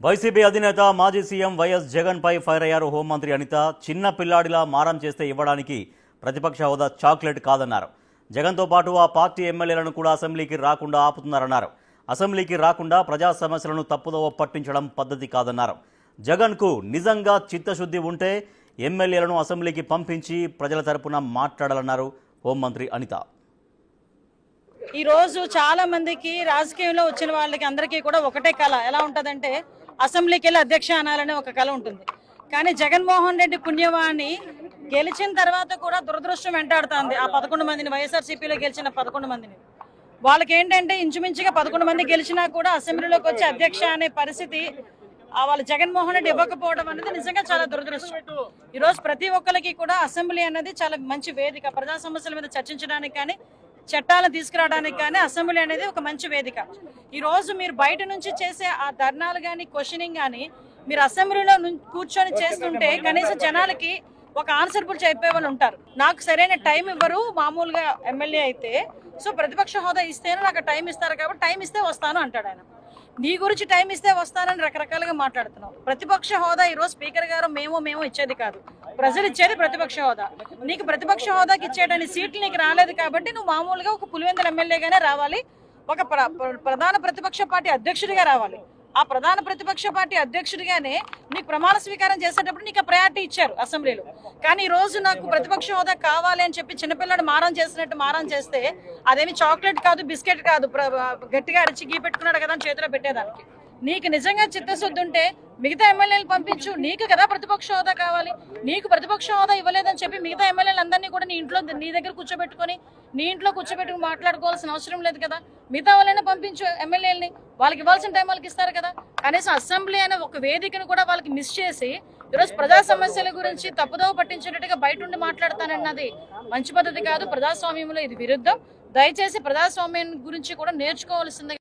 YCP అధినేత మాజీ CM YS Jagan పై fire అయ్యారు హోంమంత్రి అనిత. చిన్న పిల్లాడిలా మారం చేస్తే ఇవ్వడానికి ప్రతిపక్ష హోదా చాక్లెట్ కాదన్నారు. జగన్తో పాటు ఆ పార్టీ ఎమ్మెల్యేలను కూడా అసెంబ్లీకి రాకుండా ఆపుతున్నారన్నారు. అసెంబ్లీకి రాకుండా ప్రజా సమస్యలను తప్పుదోవ పట్టించడం పద్ధతి కాదన్నారు. జగన్కు నిజంగా చిత్తశుద్ధి ఉంటే ఎమ్మెల్యేలను అసెంబ్లీకి పంపించి ప్రజల తరపున మాట్లాడాలన్నారు హోంమంత్రి అనిత. ఈ రోజు చాలా మందికి రాజకీయంలో వచ్చిన వాళ్ళకి అందరికీ కూడా ఒకటే కళ ఎలా ఉంటుందంటే అసెంబ్లీకి వెళ్ళి అధ్యక్ష అనాలనే ఒక కళ ఉంటుంది. కానీ జగన్మోహన్ రెడ్డి పుణ్యవాణి గెలిచిన తర్వాత కూడా దురదృష్టం వెంటాడుతుంది. ఆ 11 మందిని వైఎస్ఆర్సీపీలో గెలిచిన 11 మందిని వాళ్ళకి ఏంటంటే ఇంచుమించుగా 11 మంది గెలిచినా కూడా అసెంబ్లీలోకి వచ్చి అధ్యక్ష అనే పరిస్థితి వాళ్ళు జగన్మోహన్ రెడ్డి ఇవ్వకపోవడం అనేది నిజంగా చాలా దురదృష్టం. ఈరోజు ప్రతి ఒక్కరికి కూడా అసెంబ్లీ అనేది చాలా మంచి వేదిక. ప్రజా సమస్యల మీద చర్చించడానికి కానీ చట్టాలను తీసుకురావడానికి కానీ అసెంబ్లీ అనేది ఒక మంచి వేదిక. ఈ రోజు మీరు బయట నుంచి చేసే ఆ ధర్నాలు కానీ క్వశ్చనింగ్ కానీ మీరు అసెంబ్లీలో కూర్చొని చేస్తుంటే కనీసం జనాలకి ఒక ఆన్సర్బుల్ చెప్పే వాళ్ళు ఉంటారు. నాకు సరైన టైం ఇవ్వరు మామూలుగా ఎమ్మెల్యే అయితే, సో ప్రతిపక్ష హోదా ఇస్తేనే నాకు టైం ఇస్తారు కాబట్టి టైం ఇస్తే వస్తాను అంటాడు ఆయన. నీ గురించి టైం ఇస్తే వస్తానని రకరకాలుగా మాట్లాడుతున్నావు. ప్రతిపక్ష హోదా ఈరోజు స్పీకర్ గారు మేము ఇచ్చేది కాదు, ప్రజలు ఇచ్చేది ప్రతిపక్ష హోదా. నీకు ప్రతిపక్ష హోదాకి ఇచ్చేయడానికి సీట్లు నీకు రాలేదు కాబట్టి నువ్వు మామూలుగా ఒక పులివెందుల ఎమ్మెల్యేగానే రావాలి, ఒక ప్రధాన ప్రతిపక్ష పార్టీ అధ్యక్షుడిగా రావాలి. ఆ ప్రధాన ప్రతిపక్ష పార్టీ అధ్యక్షుడిగానే నీకు ప్రమాణ స్వీకారం చేసేటప్పుడు నీకు ప్రయారిటీ ఇచ్చారు అసెంబ్లీలో. కానీ ఈ రోజు నాకు ప్రతిపక్ష హోదా కావాలి అని చెప్పి చిన్నపిల్లడు మారం చేసినట్టు మారం చేస్తే అదేమి చాక్లెట్ కాదు, బిస్కెట్ కాదు, గట్టిగా అరిచి గీ పెట్టుకున్నాడు కదా అని చేతిలో పెట్టేదానికి. నీకు నిజంగా చిత్తశుద్ధి ఉంటే మిగతా ఎమ్మెల్యేలు పంపించు. నీకు కదా ప్రతిపక్ష హోదా కావాలి. నీకు ప్రతిపక్ష హోదా ఇవ్వలేదని చెప్పి మిగతా ఎమ్మెల్యేలు అందరినీ కూడా నీ దగ్గర కూర్చోబెట్టుకొని నీ ఇంట్లో కూర్చోబెట్టుకుని మాట్లాడుకోవాల్సిన అవసరం లేదు కదా. మిగతా వాళ్ళైనా పంపించు ఎమ్మెల్యేలని, వాళ్ళకి ఇవ్వాల్సిన టైం వాళ్ళకి ఇస్తారు కదా. కనీసం అసెంబ్లీ అనే ఒక వేదికను కూడా వాళ్ళకి మిస్ చేసి ఈరోజు ప్రజా సమస్యల గురించి తప్పుదోవ పట్టించేటట్టుగా బయట ఉండి మాట్లాడతానన్నది మంచి పద్ధతి కాదు. ప్రజాస్వామ్యంలో ఇది విరుద్ధం. దయచేసి ప్రజాస్వామ్యం గురించి కూడా నేర్చుకోవాల్సింది.